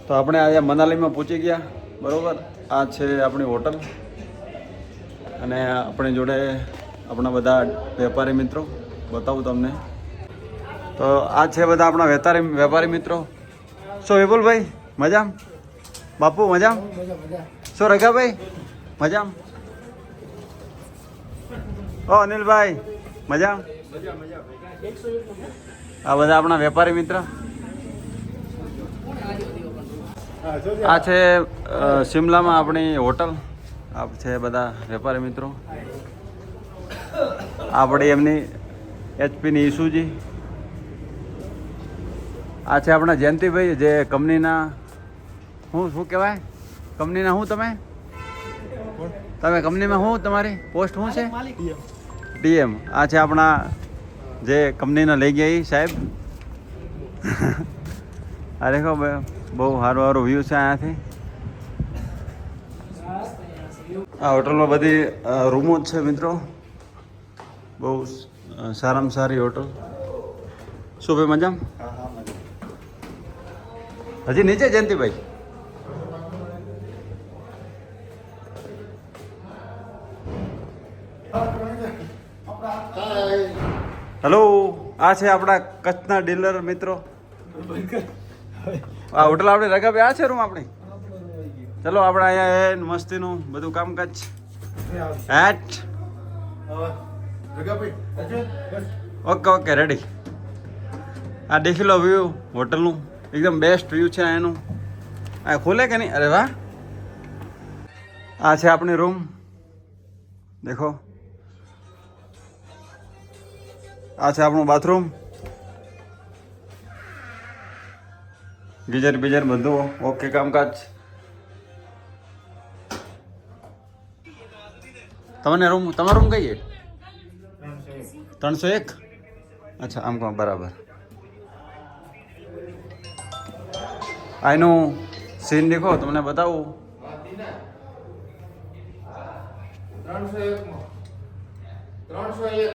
તો આપણે આજે મનાલીમાં પહોંચી ગયા બરાબર. આ છે આપણી હોટલ અને આપણી જોડે આપણા બધા વેપારી મિત્રો બતાવું તમને. તો આ છે બધા આપણા વેપારી મિત્રો. શું વિપુલભાઈ મજામ? બાપુ મજામ? શું રઘાભાઈ મજામ? ઓ અનિલભાઈ મજામ? આ બધા આપણા વેપારી મિત્ર. આ છે શિમલામાં આપણી હોટલ. આ છે બધા વેપારી મિત્રો. આપણી એમની એચપીની ઈસુજી. આ છે આપણા જયંતિભાઈ જે કંપનીના શું કહેવાય કંપનીના તમે કંપનીમાં તમારી પોસ્ટ શું છે? ડીએમ. આ છે આપણા જે કંપનીના લઈ ગયા એ સાહેબ. આ દેખો બહુ સારું વ્યૂ છે અહીંયાથી. આ હોટલમાં બધી રૂમો જ છે મિત્રો. બહુ સારામાં સારી હોટલ. શું ભાઈ મજામાં? હજી નીચે જયંતિભાઈ? હેલો, આ છે આપણા કચ્છના ડીલર મિત્રો. આ હોટલ આપણે રગાબે. આ છે રૂમ આપણી. ચલો આપણે અહીંયા મસ્તીનું બધું કામકાજ. હેટ ઓકે રેડી. આ દેખી લો વ્યૂ હોટલનું. એકદમ બેસ્ટ વ્યૂ છે એનું. આ ખોલે કે નહીં? અરે વાહ. આ છે આપણી રૂમ. દેખો આ છે આપણું બાથરૂમ. ગીઝર બીજર બધું ઓકે કામકાજ. તમારો રૂમ કઈ છે? 301. અચ્છા આમ કહો બરાબર. આનું સીન દેખો તમને બતાવું. 301